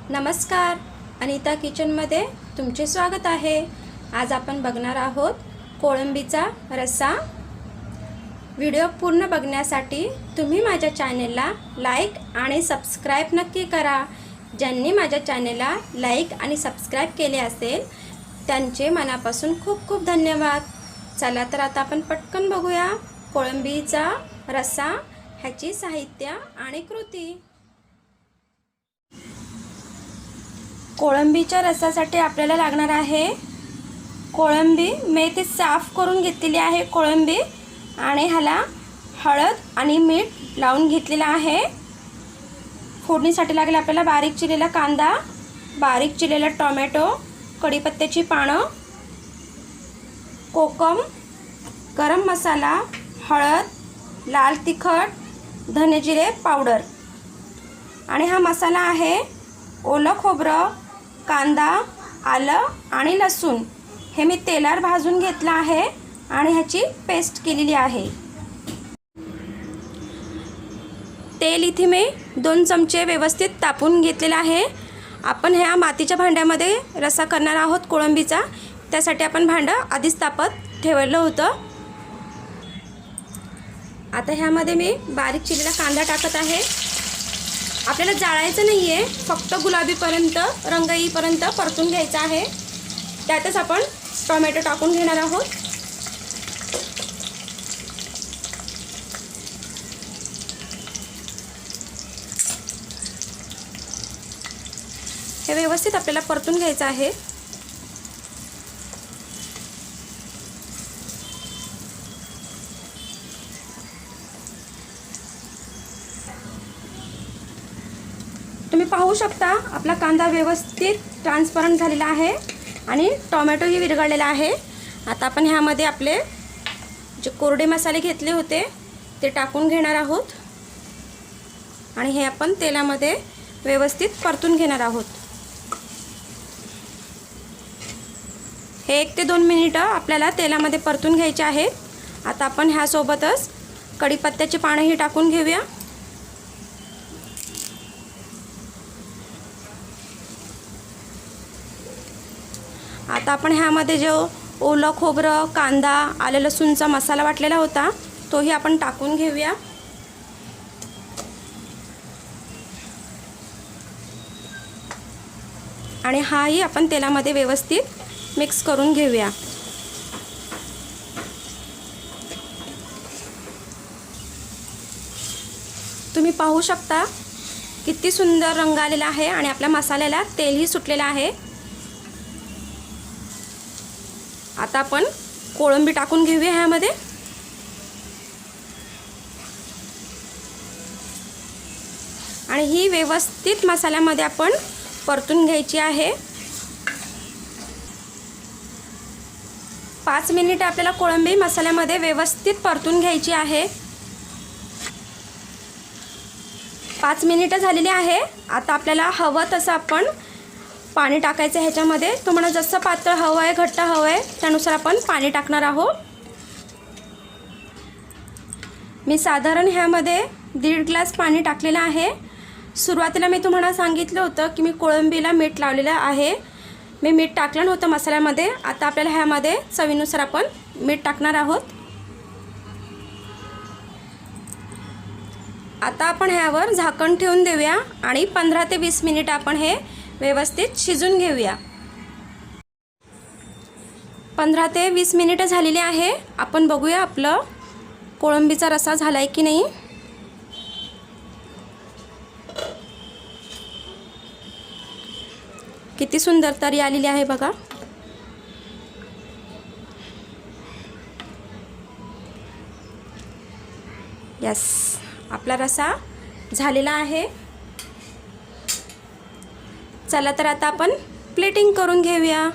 नमस्कार, अनिता किचनमध्ये तुमचे स्वागत आहे। आज आपण बघणार आहोत कोळंबीचा रस्सा। व्हिडिओ पूर्ण बघण्यासाठी तुम्ही माझ्या चॅनलला लाईक आणि सबस्क्राइब नक्की करा। ज्यांनी माझ्या चॅनलला लाईक आणि सबस्क्राइब केले असेल त्यांचे मनापासून खूप खूप धन्यवाद। चला तर आता आपण पटकन बघूया कोळंबीचा रस्सा, ह्याची साहित्य आणि कृती। कोळंबीच्या रस्सासाठी आपल्याला लागणार आहे कोळंबी। मी ती साफ करून घेतलेली आहे कोळंबी आणि ह्याला हळद आणि मीठ लावून घेतलेला आहे। फोडणीसाठी लागेल आपल्याला बारीक चिरलेला कांदा, बारीक चिरलेला टोमॅटो, कढीपत्त्याची पानं, कोकम, गरम मसाला, हळद, लाल तिखट, धने जिरे पावडर। आणि हा मसाला आहे ओलं खोबरं, कांदा, आलं आणि लसूण हे मी तेलावर भाजून घेतलं आहे आणि ह्याची पेस्ट केलेली आहे। तेल इथे मी 2 चमचे व्यवस्थित तापून घेतलेला आहे। आपण ह्या मातीच्या भांड्यामध्ये रस्सा करणार आहोत कोळंबीचा, त्यासाठी आपण भांडं आधीच तापत ठेवलं होतं। आता ह्यामध्ये मी बारीक चिरलेला कांदा टाकत आहे। आपल्याला जाळायचं नाही आहे, फक्त गुलाबीपर्यंत रंग येईपर्यंत परतून घ्यायचा आहे। त्यातच आपण टोमॅटो टाकून घेणार आहोत। हे व्यवस्थित आपल्याला परतून घ्यायचं आहे। तुम्ही पाहू शकता आपला कांदा व्यवस्थित ट्रान्सपरंट झालेला आहे आणि टोमॅटोही विरघळलेला आहे। आता आपण ह्यामध्ये आपले जे कोरडे मसाले घेतले होते ते टाकून घेणार आहोत आणि हे आपण तेलामध्ये व्यवस्थित परतून घेणार आहोत। हे 1 ते 2 मिनिटं आपल्याला तेलामध्ये परतून घ्यायचे आहेत। आता आपण ह्यासोबतच कढीपत्त्याची पानंही टाकून घेऊया। आता आपण ह्यामध्ये जो ओलं खोबरं, कांदा, आलं लसूणचा मसाला वाटलेला होता तोही आपण टाकून घेऊया। आणि हाही आपण तेलामध्ये व्यवस्थित मिक्स करून घेऊया। तुम्ही पाहू शकता किती सुंदर रंग आलेला आहे आणि आपल्या मसाल्याला तेलही सुटलेलं आहे। आता आपण कोळंबी टाकून घेऊया ह्यामध्ये। आणि ही व्यवस्थित मसाल्यामध्ये आपण परतून घ्यायची आहे। 5 मिनिट आपल्याला कोळंबी मसाल्यामध्ये व्यवस्थित परतून घ्यायची आहे। 5 मिनिटं झालेली आहे। आता आपल्याला हवं तसं आपण पाणी टाकायचं ह्याच्यामध्ये। तुम्हाला जसं पातळ हवं आहे, घट्ट हवं आहे त्यानुसार आपण पाणी टाकणार आहोत। मी साधारण ह्यामध्ये 1.5 ग्लास पाणी टाकलेलं आहे। सुरुवातीला मी तुम्हाला सांगितलं होतं की मी कोळंबीला मीठ लावलेलं आहे। मी मीठ टाकलं नव्हतं मसाल्यामध्ये। आता आपल्याला ह्यामध्ये चवीनुसार आपण मीठ टाकणार आहोत। आता आपण ह्यावर झाकण ठेवून देऊया आणि 15 ते 20 मिनिट आपण हे व्यवस्थित शिजून घेऊया। 15 ते 20 मिनिटं झालेली आहे। आपण बघूया आपलं कोळंबीचा रस्सा झालाय की नाही। किती सुंदर तरी आलेली आहे बघा। यस, आपला रस्सा झालेला आहे। चला तर आता आपण प्लेटिंग करून घेऊया।